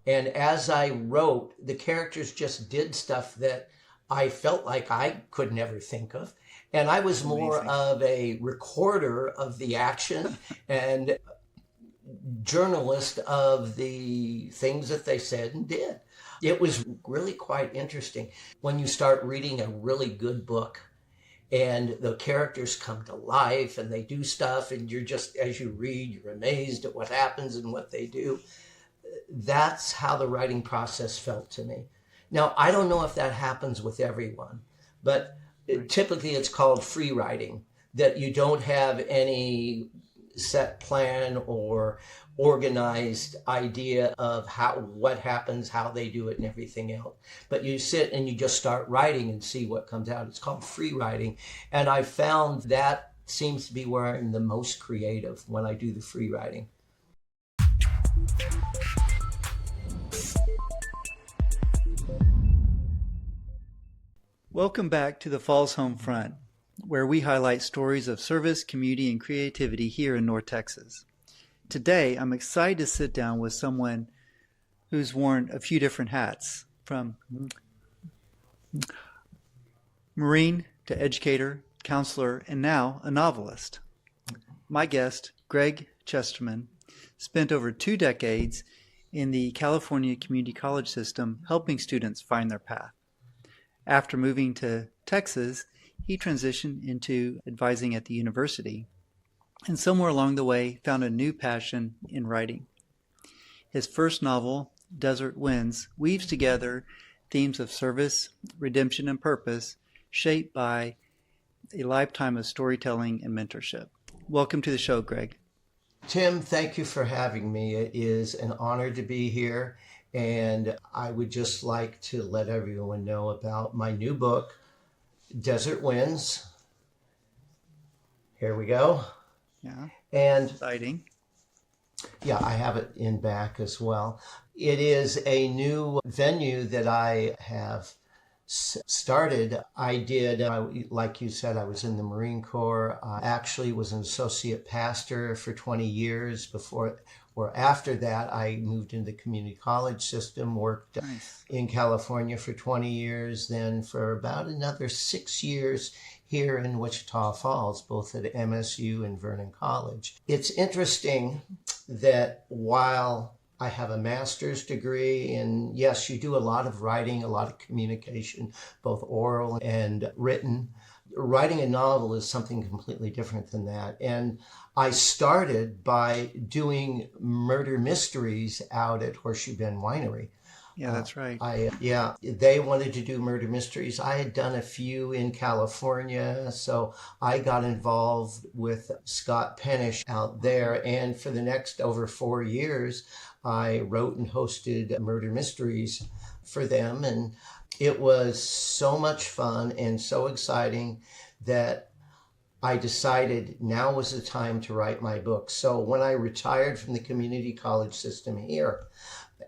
And as I wrote, the characters just did stuff that I felt like I could never think of. And I was more Amazing. of a recorder of the action and journalist of the things that they said and did. It was really quite interesting when you start reading a really good book and the characters come to life and they do stuff, and you're just, as you read, you're amazed at what happens and what they do. That's how the writing process felt to me. Now, I don't know if that happens with everyone, but typically it's called free writing, that you don't have any set plan or organized idea of what happens, how they do it, and everything else. But you sit and you just start writing and see what comes out. It's called free writing. And I found that seems to be where I'm the most creative, when I do the free writing. Welcome back to the Falls Home Front, where we highlight stories of service, community, and creativity here in North Texas. Today, I'm excited to sit down with someone who's worn a few different hats, from Marine to educator, counselor, and now a novelist. My guest, Gregg Chesterman, spent over 2 decades in the California community college system helping students find their path. After moving to Texas, he transitioned into advising at the university, and somewhere along the way found a new passion in writing. His first novel, Desert Winds, weaves together themes of service, redemption, and purpose, shaped by a lifetime of storytelling and mentorship. Welcome to the show, Gregg. Tim, thank you for having me. It is an honor to be here. And I would just like to let everyone know about my new book, Desert Winds. Here we go. Yeah. And Exciting. yeah, I have it in back as well. It is a new venue that I have started. I did, like you said, I was in the Marine Corps. I actually was an associate pastor for 20 years before, or after that, I moved into the community college system, worked in California for 20 years, then for about another 6 years here in Wichita Falls, both at MSU and Vernon College. It's interesting that while I have a master's degree, and yes, you do a lot of writing, a lot of communication, both oral and written. Writing a novel is something completely different than that. And I started by doing murder mysteries out at Horseshoe Bend Winery. Yeah, that's right. They wanted to do murder mysteries. I had done a few in California, so I got involved with Scott Pennish out there. And for the next over 4 years, I wrote and hosted murder mysteries for them. And it was so much fun and so exciting that I decided now was the time to write my book. So when I retired from the community college system here,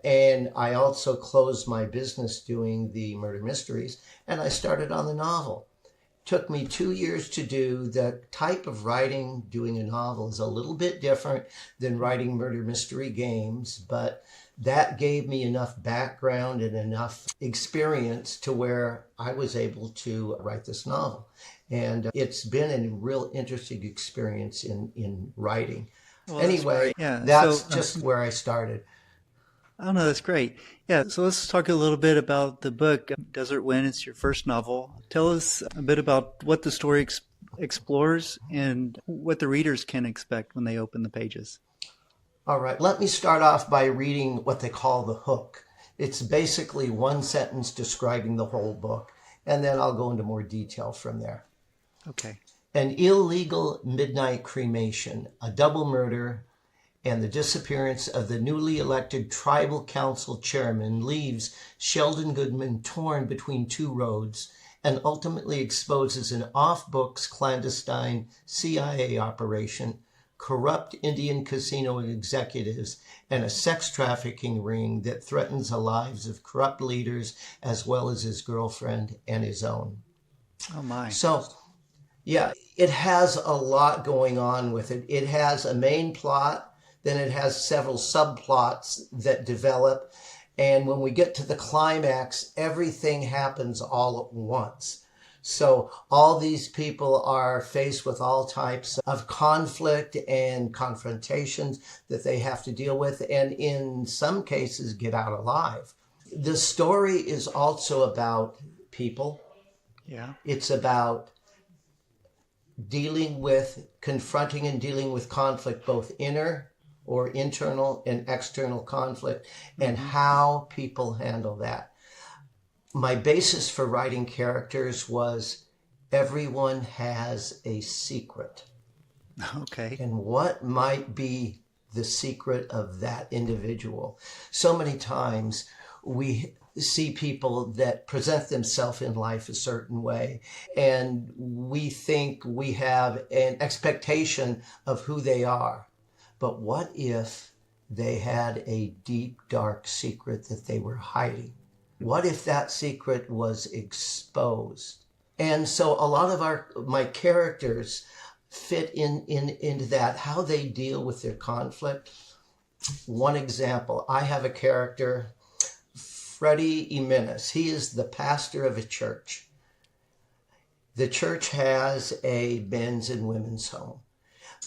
and I also closed my business doing the murder mysteries, and I started on the novel. It took me 2 years to do. The type of writing, doing a novel, is a little bit different than writing murder mystery games, but that gave me enough background and enough experience to where I was able to write this novel. And it's been a real interesting experience in writing. Well, anyway, that's just where I started. Oh, no, that's great. Yeah, so let's talk a little bit about the book, Desert Wind. It's your first novel. Tell us a bit about what the story explores and what the readers can expect when they open the pages. All right, let me start off by reading what they call the hook. It's basically one sentence describing the whole book, and then I'll go into more detail from there. Okay. An illegal midnight cremation, a double murder, and the disappearance of the newly elected tribal council chairman leaves Sheldon Goodman torn between 2 roads and ultimately exposes an off-books clandestine CIA operation, corrupt Indian casino executives, and a sex trafficking ring that threatens the lives of corrupt leaders as well as his girlfriend and his own. Oh, my. So, yeah, it has a lot going on with it. It has a main plot, then it has several subplots that develop, And when we get to the climax, everything happens all at once. So all these people are faced with all types of conflict and confrontations that they have to deal with, and in some cases get out alive. The story is also about people. Yeah. It's about confronting and dealing with conflict, both inner or internal and external conflict, and how people handle that. My basis for writing characters was everyone has a secret. Okay. And what might be the secret of that individual? So many times we see people that present themselves in life a certain way, and we think we have an expectation of who they are. But what if they had a deep, dark secret that they were hiding? What if that secret was exposed? And so a lot of my characters fit into that, how they deal with their conflict. One example, I have a character, Freddie Jimenez. He is the pastor of a church. The church has a men's and women's home.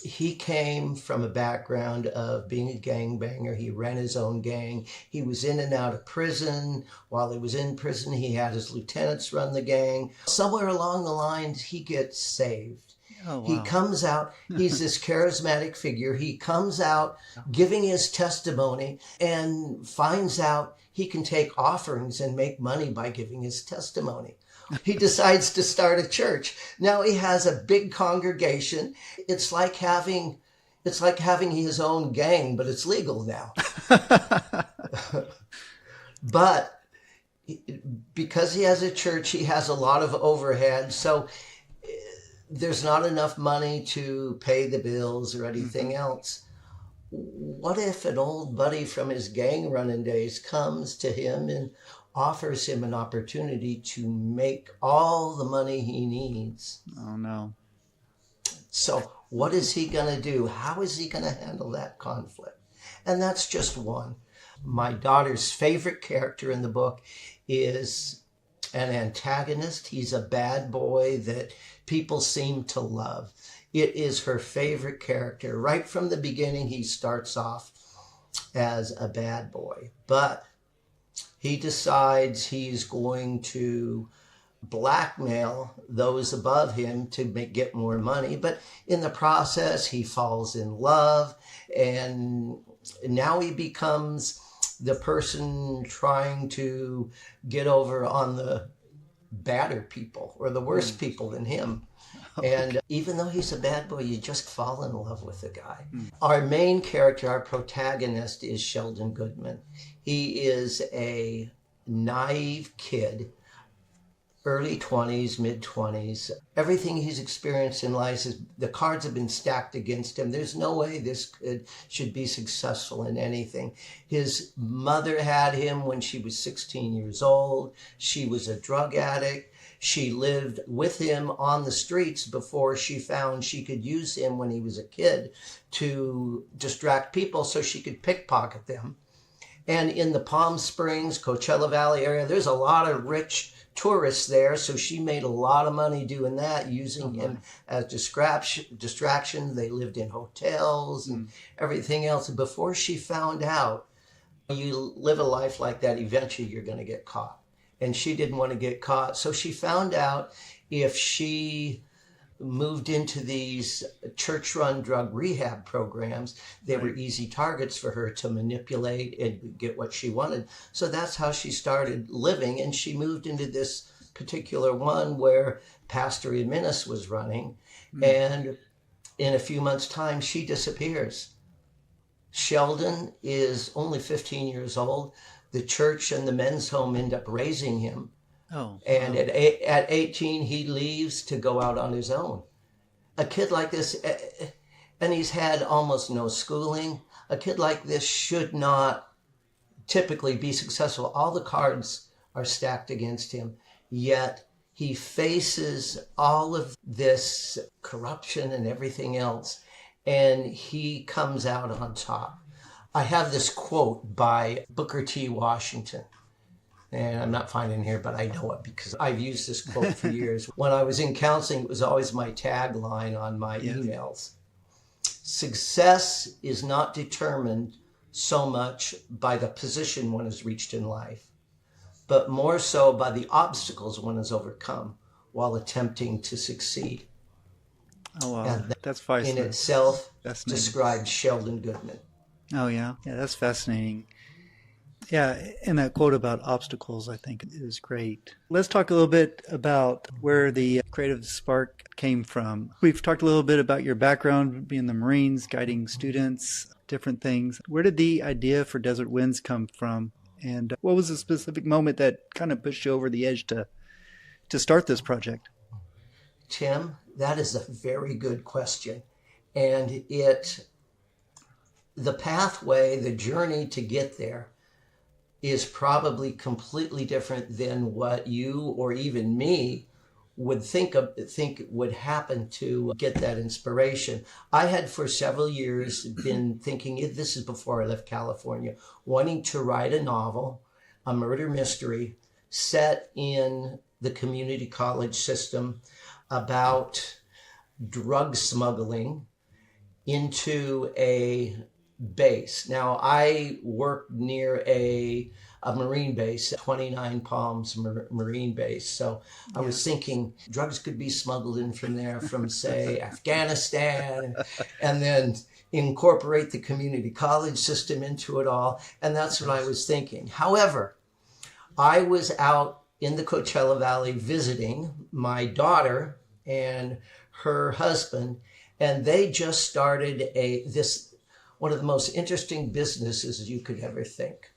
He came from a background of being a gangbanger. He ran his own gang. He was in and out of prison. While he was in prison, he had his lieutenants run the gang. Somewhere along the lines, he gets saved. Oh, wow. He comes out, he's this charismatic figure. He comes out giving his testimony and finds out he can take offerings and make money by giving his testimony. He decides to start a church. Now he has a big congregation. It's like having his own gang, but it's legal now. But because he has a church, he has a lot of overhead. So there's not enough money to pay the bills or anything else. What if an old buddy from his gang running days comes to him and offers him an opportunity to make all the money he needs? Oh, no. So what is he going to do? How is he going to handle that conflict? And that's just one. My daughter's favorite character in the book is an antagonist. He's a bad boy that people seem to love. It is her favorite character. Right from the beginning, he starts off as a bad boy, but he decides he's going to blackmail those above him to get more money. But in the process, he falls in love, and now he becomes the person trying to get over on the badder people or the worse people than him. And even though he's a bad boy, you just fall in love with the guy. Our main character, our protagonist, is Sheldon Goodman. He is a naive kid, early 20s, mid 20s. Everything he's experienced in life, the cards have been stacked against him. There's no way this kid should be successful in anything. His mother had him when she was 16 years old. She was a drug addict. She lived with him on the streets before she found she could use him when he was a kid to distract people so she could pickpocket them. And in the Palm Springs, Coachella Valley area, there's a lot of rich tourists there. So she made a lot of money doing that, using him as distraction. They lived in hotels and everything else. And before she found out, you live a life like that, eventually you're going to get caught. And she didn't want to get caught. So she found out if she moved into these church-run drug rehab programs, they were easy targets for her to manipulate and get what she wanted. So that's how she started living. And she moved into this particular one where Pastor Jimenez was running. And in a few months' time, she disappears. Sheldon is only 15 years old. The church and the men's home end up raising him. Oh, and wow. at 18, he leaves to go out on his own. A kid like this, and he's had almost no schooling, a kid like this should not typically be successful. All the cards are stacked against him, yet he faces all of this corruption and everything else, and he comes out on top. I have this quote by Booker T. Washington. And I'm not finding it here, but I know it because I've used this quote for years. When I was in counseling, it was always my tagline on my emails. Success is not determined so much by the position one has reached in life, but more so by the obstacles one has overcome while attempting to succeed. Oh, wow. And That's fascinating. in itself Fascinating. describes Sheldon Goodman. Oh, yeah. Yeah, that's fascinating. Yeah, and that quote about obstacles, I think, is great. Let's talk a little bit about where the creative spark came from. We've talked a little bit about your background, being in the Marines, guiding students, different things. Where did the idea for Desert Winds come from? And what was the specific moment that kind of pushed you over the edge to start this project? Tim, that is a very good question. And the pathway, the journey to get there is probably completely different than what you or even me would think would happen to get that inspiration. I had for several years been thinking, this is before I left California, wanting to write a novel, a murder mystery set in the community college system about drug smuggling into a base. Now, I worked near a Marine base, 29 Palms Marine base. So I was thinking drugs could be smuggled in from there, from, say, Afghanistan, and then incorporate the community college system into it all. And that's what I was thinking. However, I was out in the Coachella Valley visiting my daughter and her husband, and they just started one of the most interesting businesses you could ever think.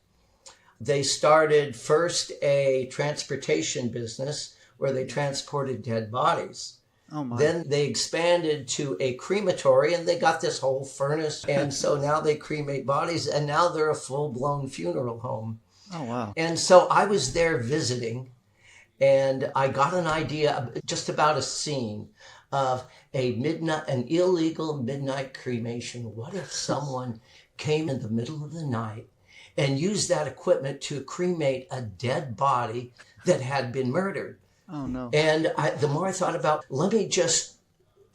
They started first a transportation business where they transported dead bodies. Oh my. Then they expanded to a crematory and they got this whole furnace. And so now they cremate bodies and now they're a full-blown funeral home. Oh, wow. And so I was there visiting and I got an idea just about a scene of an illegal midnight cremation. What if someone came in the middle of the night and used that equipment to cremate a dead body that had been murdered? Oh, no. And the more I thought about,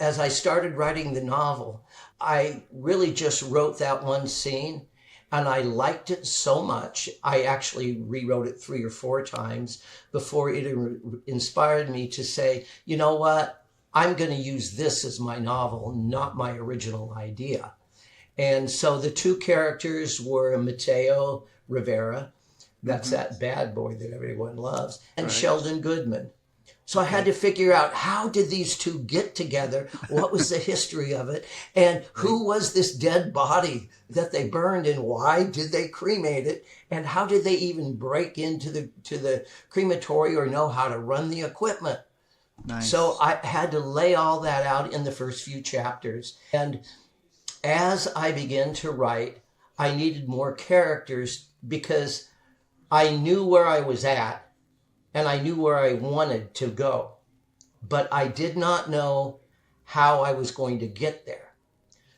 as I started writing the novel, I really just wrote that one scene and I liked it so much. I actually rewrote it 3 or 4 times before it inspired me to say, you know what? I'm going to use this as my novel, not my original idea. And so the 2 characters were Mateo Rivera, that's that bad boy that everyone loves, and Sheldon Goodman. So I had to figure out, how did these 2 get together? What was the history of it? And who was this dead body that they burned, and why did they cremate it? And how did they even break into the crematory or know how to run the equipment? Nice. So I had to lay all that out in the first few chapters. And as I began to write, I needed more characters because I knew where I was at and I knew where I wanted to go. But I did not know how I was going to get there.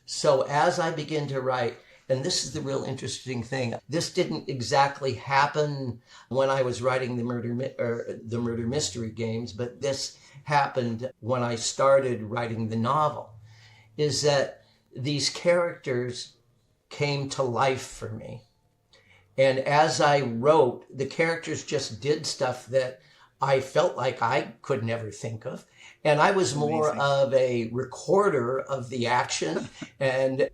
So as I began to write, and this is the real interesting thing, this didn't exactly happen when I was writing the murder mystery games, but this happened when I started writing the novel, is that these characters came to life for me. And as I wrote, the characters just did stuff that I felt like I could never think of. And I was more of a recorder of the action and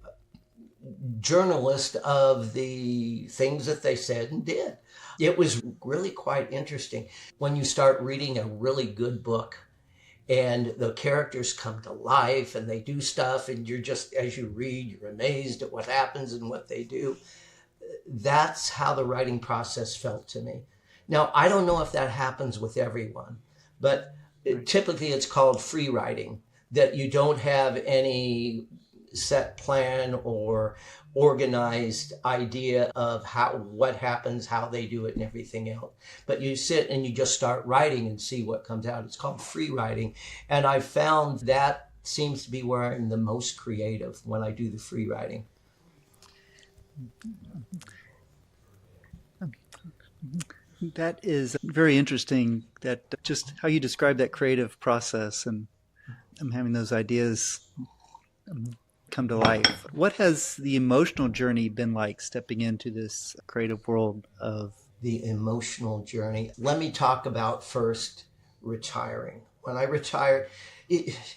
journalist of the things that they said and did. It was really quite interesting when you start reading a really good book and the characters come to life and they do stuff and you're just, as you read, you're amazed at what happens and what they do. That's how the writing process felt to me. Now, I don't know if that happens with everyone, but typically it's called free writing, that you don't have any set plan or organized idea of what happens, how they do it and everything else. But you sit and you just start writing and see what comes out. It's called free writing. And I found that seems to be where I'm the most creative, when I do the free writing. That is very interesting, that just how you describe that creative process, and I'm having those ideas come to life. What has the emotional journey been like stepping into this creative world of The emotional journey? Let me talk about first retiring. When I retired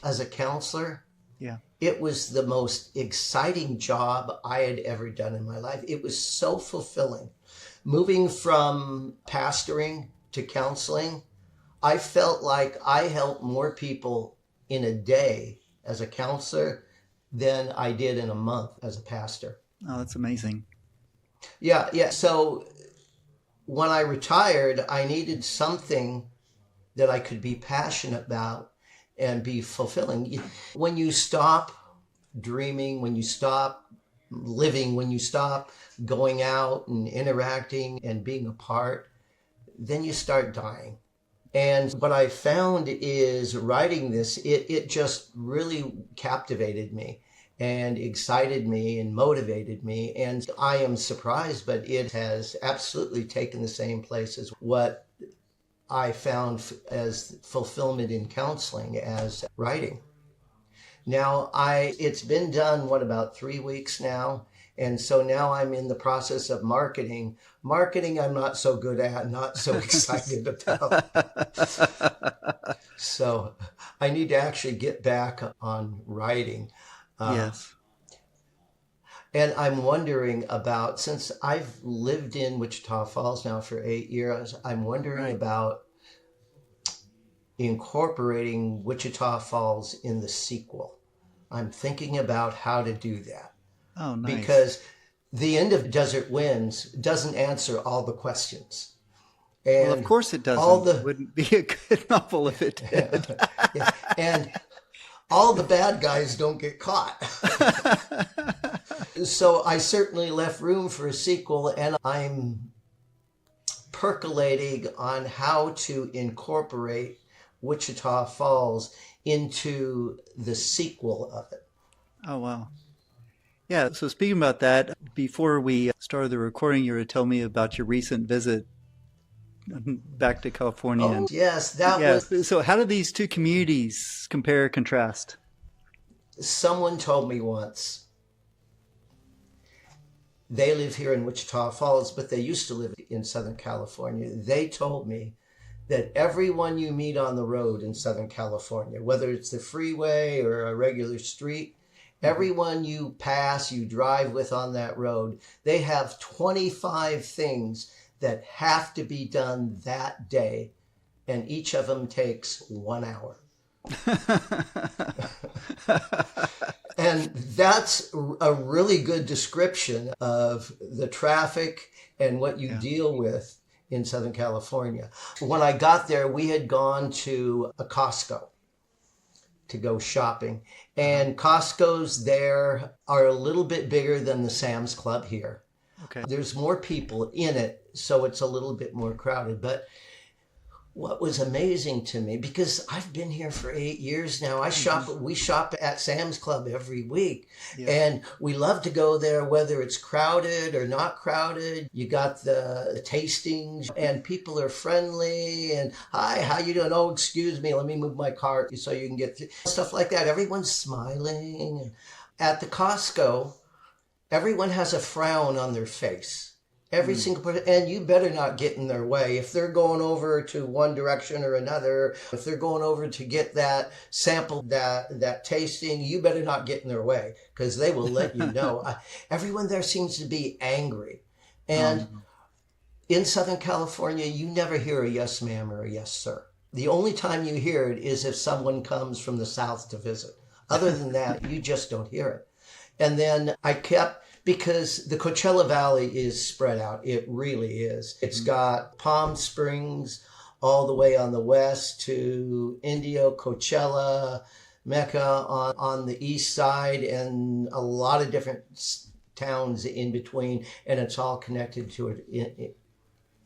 as a counselor, yeah. it was the most exciting job I had ever done in my life. It was so fulfilling. Moving from pastoring to counseling, I felt like I helped more people in a day as a counselor than I did in a month as a pastor. Oh, that's amazing. Yeah. So when I retired, I needed something that I could be passionate about and be fulfilling. When you stop dreaming, when you stop living, when you stop going out and interacting and being a part, then you start dying. And what I found is writing this, it just really captivated me and excited me and motivated me. And I am surprised, but it has absolutely taken the same place as what I found as fulfillment in counseling as writing. Now it's been done, about 3 weeks now. And so now I'm in the process of marketing. Marketing I'm not so good at, not so excited about. So I need to actually get back on writing. Yes. And I'm wondering about, since I've lived in Wichita Falls now for 8 years, I'm wondering about incorporating Wichita Falls in the sequel. I'm thinking about how to do that. Oh, nice. Because the end of Desert Winds doesn't answer all the questions. And well, of course it doesn't. It wouldn't be a good novel if it did. Yeah. And all the bad guys don't get caught. So I certainly left room for a sequel, and I'm percolating on how to incorporate Wichita Falls into the sequel of it. Oh, wow. Yeah, so speaking about that, before we started the recording, you were to tell me about your recent visit back to California. Oh, yes, that was... So how do these two communities compare, contrast? Someone told me once, they live here in Wichita Falls, but they used to live in Southern California. They told me that everyone you meet on the road in Southern California, whether it's the freeway or a regular street, everyone you pass, you drive with on that road, they have 25 things that have to be done that day, and each of them takes 1 hour. And that's a really good description of the traffic and what you deal with in Southern California. When I got there, we had gone to a Costco to go shopping. And Costco's there are a little bit bigger than the Sam's Club here. Okay. There's more people in it, so it's a little bit more crowded. But what was amazing to me, because I've been here for 8 years now, we shop at Sam's Club every week. Yeah. And we love to go there, whether it's crowded or not crowded. You got the tastings, and people are friendly, and hi, how you doing? Oh, excuse me, let me move my cart so you can get through. Stuff like that. Everyone's smiling. At the Costco, everyone has a frown on their face. Every single person, and you better not get in their way. If they're going over to one direction or another, if they're going over to get that sample, that tasting, you better not get in their way, because they will let you know. Everyone there seems to be angry. And in Southern California, you never hear a yes ma'am or a yes sir. The only time you hear it is if someone comes from the South to visit. Other than that, you just don't hear it. And then because the Coachella Valley is spread out. It really is. It's got Palm Springs all the way on the west to Indio, Coachella, Mecca on the east side, and a lot of different towns in between, and it's all connected to it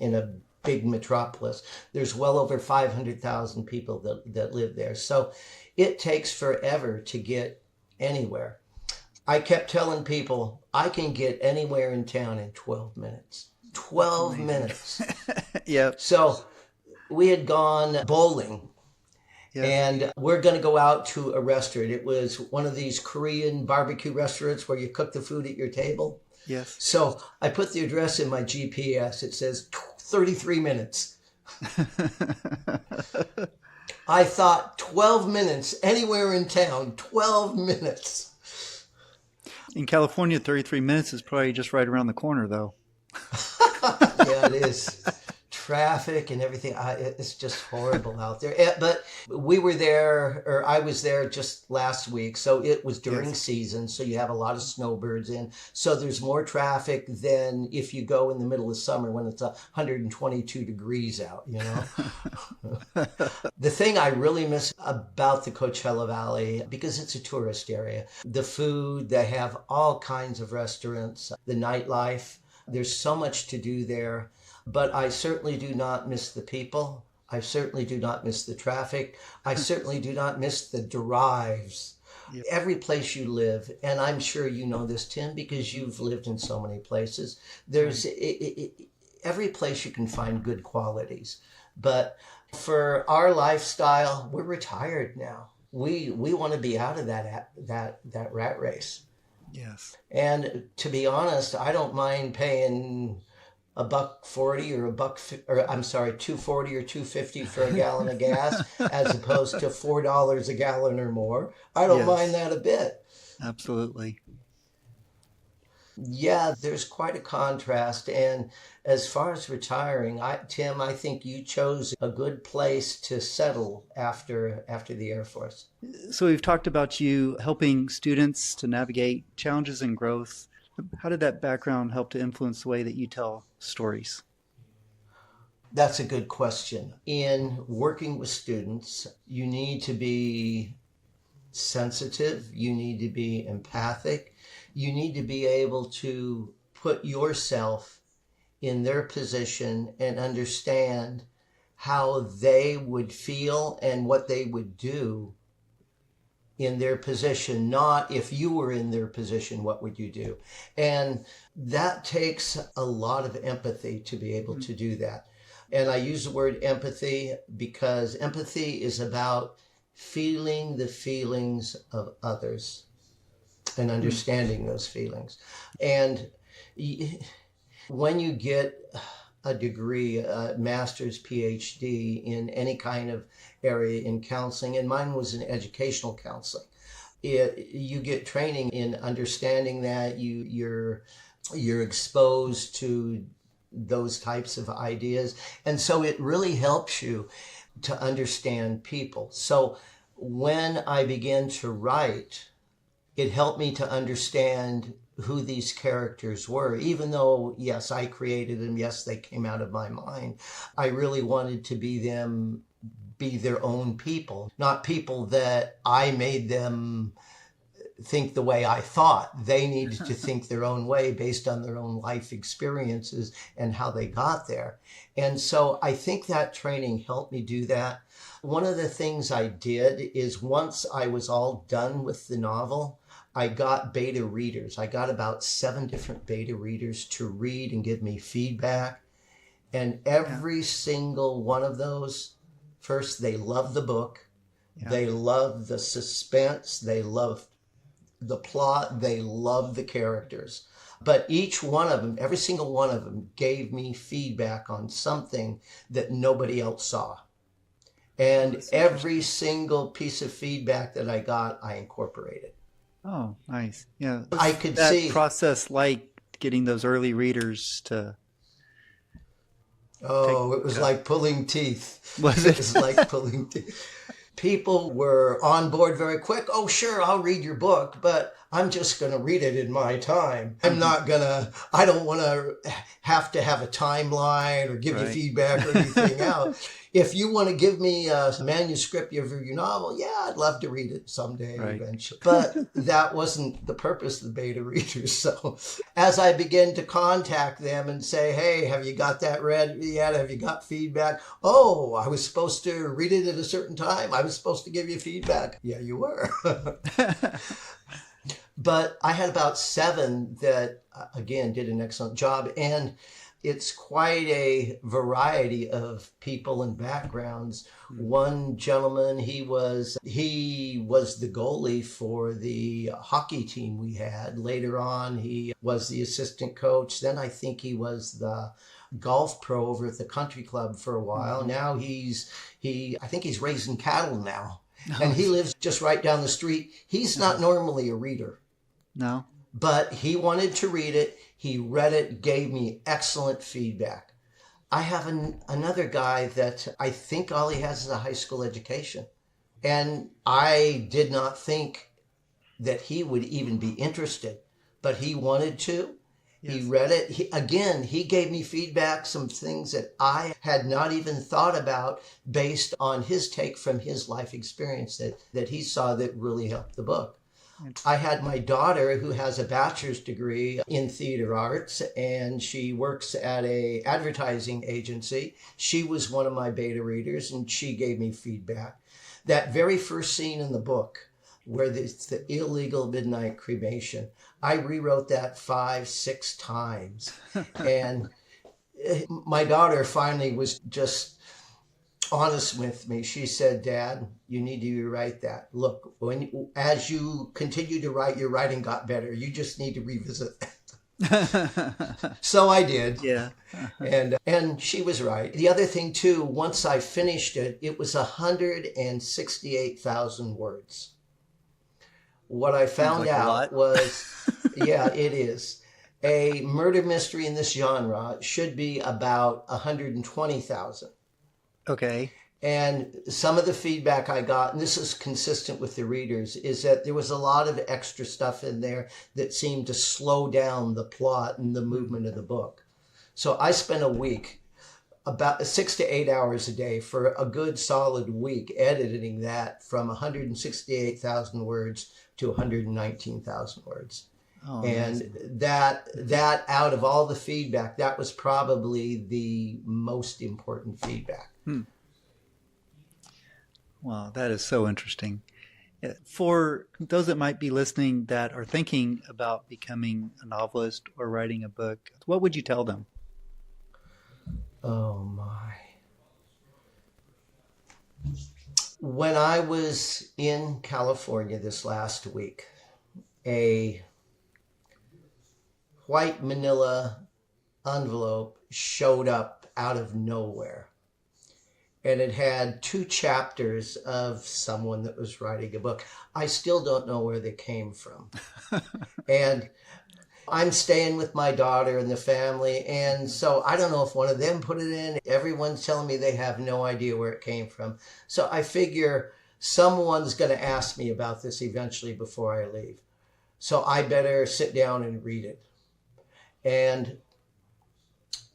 in a big metropolis. There's well over 500,000 people that live there. So it takes forever to get anywhere. I kept telling people I can get anywhere in town in 12 minutes. 12 minutes. Yep. So we had gone bowling. Yes. And we're going to go out to a restaurant. It was one of these Korean barbecue restaurants where you cook the food at your table. Yes. So I put the address in my GPS. It says 33 minutes. I thought 12 minutes, anywhere in town, 12 minutes. In California, 33 minutes is probably just right around the corner, though. Yeah, it is. Traffic and everything. It's just horrible out there. But we were there, or I was there just last week. So it was during season. So you have a lot of snowbirds in. So there's more traffic than if you go in the middle of summer when it's 122 degrees out, you know. The thing I really miss about the Coachella Valley, because it's a tourist area, the food, they have all kinds of restaurants, the nightlife. There's so much to do there. But I certainly do not miss the people. I certainly do not miss the traffic. I certainly do not miss the drives. Yep. Every place you live, and I'm sure you know this, Tim, because you've lived in so many places, there's every place you can find good qualities. But for our lifestyle, we're retired now. We want to be out of that rat race. Yes. And to be honest, I don't mind paying $1.40 or $2.40 or $2.50 for a gallon of gas, as opposed to $4 a gallon or more. I don't mind that a bit. Absolutely. Yeah, there's quite a contrast. And as far as retiring, Tim, I think you chose a good place to settle after the Air Force. So we've talked about you helping students to navigate challenges and growth. How did that background help to influence the way that you tell stories? That's a good question. In working with students, you need to be sensitive. You need to be empathic. You need to be able to put yourself in their position and understand how they would feel and what they would do in their position, not if you were in their position, what would you do? And that takes a lot of empathy to be able to do that. And I use the word empathy because empathy is about feeling the feelings of others and understanding those feelings. And when you get a degree, a master's, PhD in any kind of area in counseling, and mine was in educational counseling, you get training in understanding that you're exposed to those types of ideas. And so it really helps you to understand people. So when I began to write, it helped me to understand who these characters were, even though, yes, I created them. Yes, they came out of my mind. I really wanted to be their own people, not people that I made them think the way I thought. They needed to think their own way based on their own life experiences and how they got there. And so I think that training helped me do that. One of the things I did is once I was all done with the novel, I got beta readers. I got about 7 different beta readers to read and give me feedback. And every single one of those, first, they loved the book. Yeah. They loved the suspense. They loved the plot. They loved the characters. But each one of them, every single one of them, gave me feedback on something that nobody else saw. And every single piece of feedback that I got, I incorporated. Oh, nice. Yeah. I could that see process, like getting those early readers to. Oh, it was like pulling teeth. Was it? It was like pulling teeth. People were on board very quick. Oh, sure, I'll read your book, but I'm just going to read it in my time. I don't want to have a timeline or give you feedback or anything else. If you want to give me a manuscript of your novel, yeah, I'd love to read it someday eventually. But that wasn't the purpose of the beta readers. So as I began to contact them and say, hey, have you got that read yet? Have you got feedback? Oh, I was supposed to read it at a certain time. I was supposed to give you feedback. Yeah, you were. But I had about 7 that, again, did an excellent job. And it's quite a variety of people and backgrounds. One gentleman, he was the goalie for the hockey team we had. Later on, he was the assistant coach. Then I think he was the golf pro over at the country club for a while. Now I think he's raising cattle now. And he lives just right down the street. He's not normally a reader. No. But he wanted to read it. He read it, gave me excellent feedback. I have another guy that I think all he has is a high school education. And I did not think that he would even be interested, but he wanted to. Yes. He read it. He gave me feedback, some things that I had not even thought about based on his take from his life experience that he saw that really helped the book. I had my daughter who has a bachelor's degree in theater arts, and she works at a advertising agency. She was one of my beta readers, and she gave me feedback. That very first scene in the book where it's the illegal midnight cremation, I rewrote that 5-6 times. And my daughter finally was just honest with me. She said, "Dad, you need to rewrite that. Look, as you continue to write, your writing got better. You just need to revisit that." So I did. Yeah. And she was right. The other thing too, once I finished it, it was 168,000 words. What I found out was, yeah, it is. A murder mystery in this genre should be about 120,000. Okay. And some of the feedback I got, and this is consistent with the readers, is that there was a lot of extra stuff in there that seemed to slow down the plot and the movement of the book. So I spent a week, about 6 to 8 hours a day for a good solid week, editing that from 168,000 words to 119,000 words. Oh, and amazing. that out of all the feedback, that was probably the most important feedback. Wow, that is so interesting. For those that might be listening that are thinking about becoming a novelist or writing a book, what would you tell them? Oh my. When I was in California this last week, a white manila envelope showed up out of nowhere. And it had 2 chapters of someone that was writing a book. I still don't know where they came from. And I'm staying with my daughter and the family. And so I don't know if one of them put it in. Everyone's telling me they have no idea where it came from. So I figure someone's going to ask me about this eventually before I leave. So I better sit down and read it. And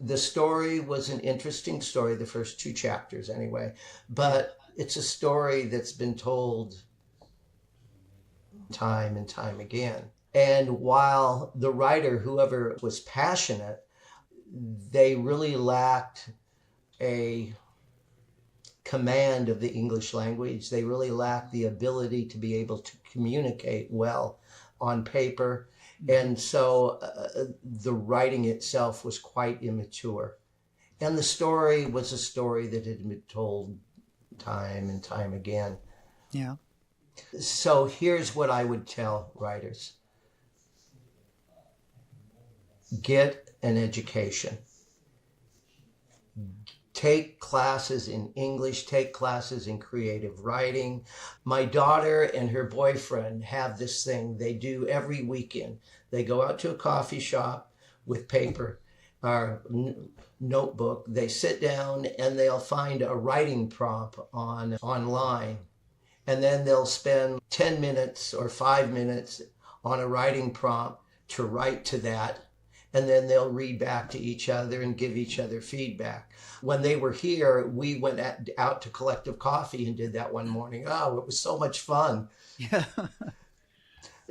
the story was an interesting story, the first 2 chapters anyway, but it's a story that's been told time and time again. And while the writer, whoever was passionate, they really lacked a command of the English language. They really lacked the ability to be able to communicate well on paper. And so the writing itself was quite immature. And the story was a story that had been told time and time again. Yeah. So here's what I would tell writers. Get an education. Take classes in English, take classes in creative writing. My daughter and her boyfriend have this thing they do every weekend. They go out to a coffee shop with paper or notebook. They sit down and they'll find a writing prompt online. And then they'll spend 10 minutes or 5 minutes on a writing prompt to write to that. And then they'll read back to each other and give each other feedback. When they were here, we went out to Collective Coffee and did that one morning. Oh, it was so much fun. Yeah.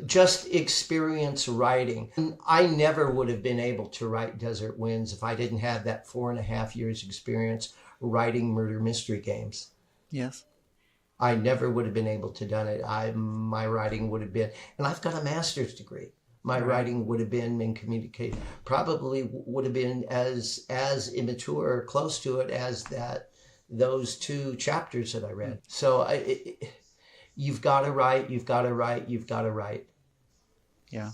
Just experience writing. I never would have been able to write Desert Winds if I didn't have that 4.5 years experience writing murder mystery games. Yes. I never would have been able to done it. My writing would have been, and I've got a master's degree. My writing would have been in communication, probably would have been as immature or close to it as those 2 chapters that I read. So you've got to write, you've got to write, you've got to write. Yeah.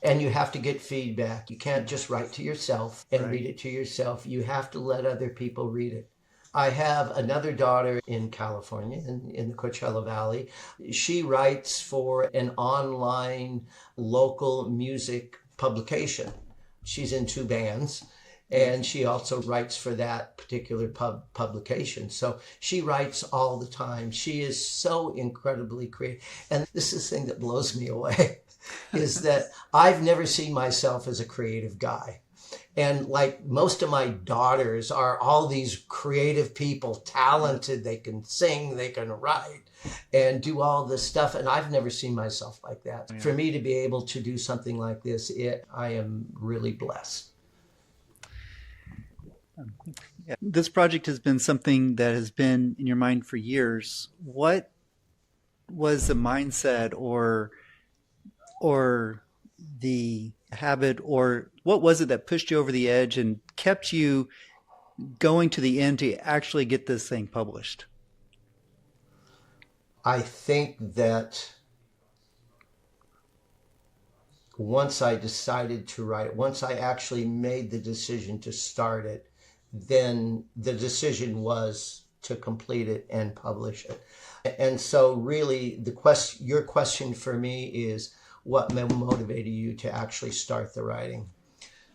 And you have to get feedback. You can't just write to yourself and read it to yourself. You have to let other people read it. I have another daughter in California, in the Coachella Valley. She writes for an online local music publication. She's in 2 bands, and she also writes for that particular publication. So she writes all the time. She is so incredibly creative. And this is the thing that blows me away, is that I've never seen myself as a creative guy. And like most of my daughters are all these creative people, talented. They can sing, they can write, and do all this stuff. And I've never seen myself like that. Yeah. For me to be able to do something like this, I am really blessed. Yeah. This project has been something that has been in your mind for years. What was the mindset or the habit, or what was it that pushed you over the edge and kept you going to the end to actually get this thing published? I think that once I decided to write it, once I actually made the decision to start it, then the decision was to complete it and publish it. And so really your question for me is, what motivated you to actually start the writing?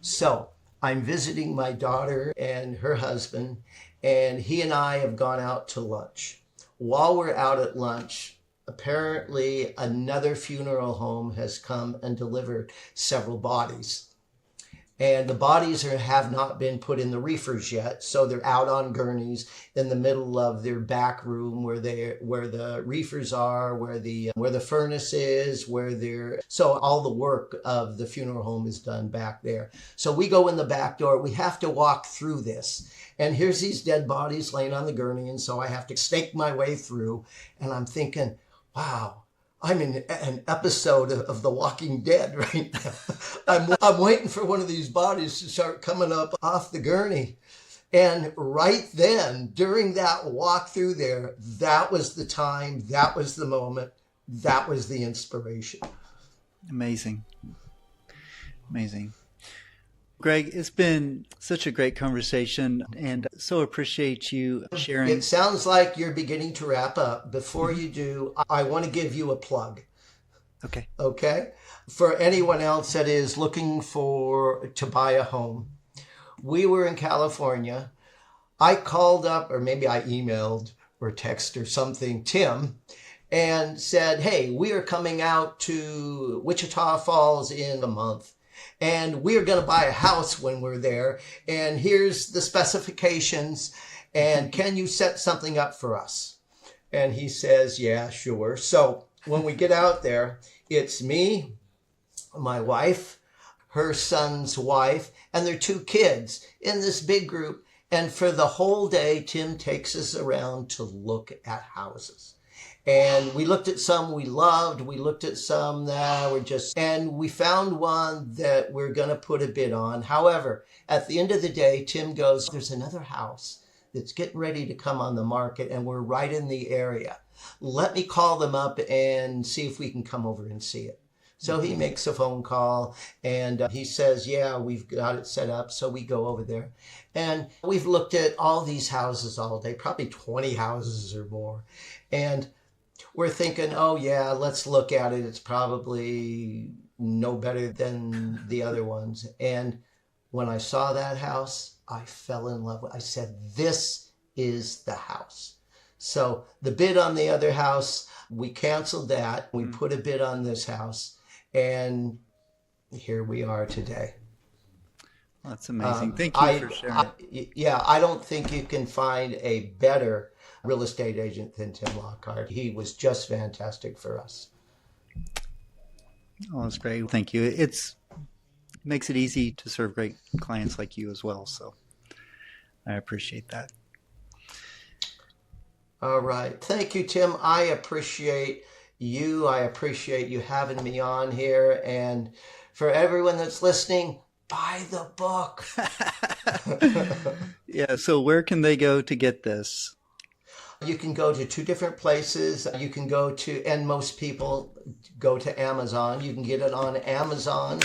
So I'm visiting my daughter and her husband, and he and I have gone out to lunch. While we're out at lunch, apparently another funeral home has come and delivered several bodies. And the bodies have not been put in the reefers yet, so they're out on gurneys in the middle of their back room where the reefers are, where the furnace is, so all the work of the funeral home is done back there. So we go in the back door. We have to walk through this, and here's these dead bodies laying on the gurney, and so I have to snake my way through, and I'm thinking, wow, I'm in an episode of The Walking Dead right now. I'm waiting for one of these bodies to start coming up off the gurney. And right then, during that walk through there, that was the time, that was the moment, that was the inspiration. Amazing. Amazing. Gregg, it's been such a great conversation, and so appreciate you sharing. It sounds like you're beginning to wrap up. Before you do, I want to give you a plug. Okay. Okay? For anyone else that is looking to buy a home. We were in California. I called up, or maybe I emailed or texted or something, Tim, and said, hey, we are coming out to Wichita Falls in a month. And we are going to buy a house when we're there. And here's the specifications. And can you set something up for us? And he says, yeah, sure. So when we get out there, it's me, my wife, her son's wife, and their 2 kids in this big group. And for the whole day, Tim takes us around to look at houses. And we looked at some we loved. We looked at some that were and we found one that we're going to put a bid on. However, at the end of the day, Tim goes, there's another house that's getting ready to come on the market, and we're right in the area. Let me call them up and see if we can come over and see it. So he makes a phone call, and he says, yeah, we've got it set up. So we go over there, and we've looked at all these houses all day, probably 20 houses or more. And we're thinking, oh yeah, let's look at it. It's probably no better than the other ones. And when I saw that house, I fell in love with it. I said, this is the house. So the bid on the other house, we canceled that. We put a bid on this house, and here we are today. That's amazing. Thank you for sharing. I don't think you can find a better real estate agent than Tim Lockhart. He was just fantastic for us. Oh, that's great. Thank you. It makes it easy to serve great clients like you as well. So I appreciate that. All right. Thank you, Tim. I appreciate you. I appreciate you having me on here. And for everyone that's listening, buy the book. Yeah, so where can they go to get this? You can go to two different places. You can go to, and most people go to Amazon. You can get it on Amazon.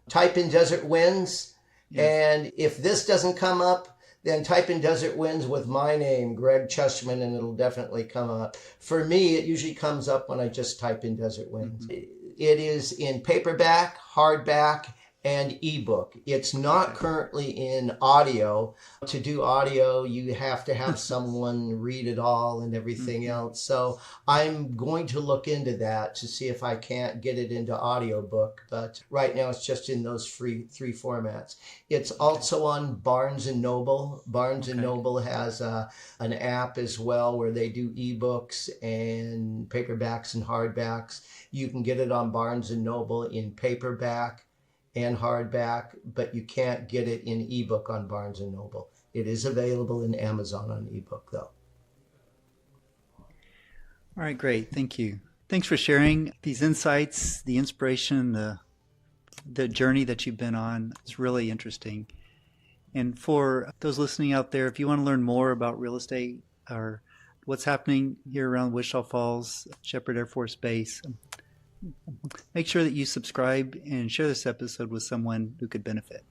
Type in Desert Winds. Yes. And if this doesn't come up, then type in Desert Winds with my name, Gregg Chesterman, and it'll definitely come up. For me, it usually comes up when I just type in Desert Winds. Mm-hmm. It is in paperback, hardback, and ebook. It's not currently in audio. To do audio, you have to have someone read it all and everything else. So I'm going to look into that to see if I can't get it into audiobook. But right now it's just in those three formats. It's also on Barnes & Noble. Barnes & Noble has an app as well where they do ebooks and paperbacks and hardbacks. You can get it on Barnes & Noble in paperback and hardback, but you can't get it in ebook on Barnes & Noble. It is available in Amazon on ebook, though. All right, great. Thank you. Thanks for sharing these insights, the inspiration, the journey that you've been on. It's really interesting. And for those listening out there, if you want to learn more about real estate or what's happening here around Wichita Falls, Shepherd Air Force Base, make sure that you subscribe and share this episode with someone who could benefit.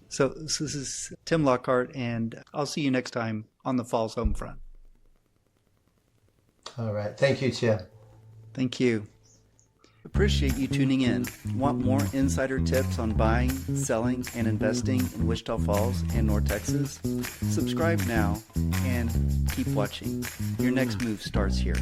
So this is Tim Lockhart, and I'll see you next time on the Falls Home Front. All right. Thank you, Tim. Thank you. Appreciate you tuning in. Want more insider tips on buying, selling, and investing in Wichita Falls and North Texas? Subscribe now and keep watching. Your next move starts here.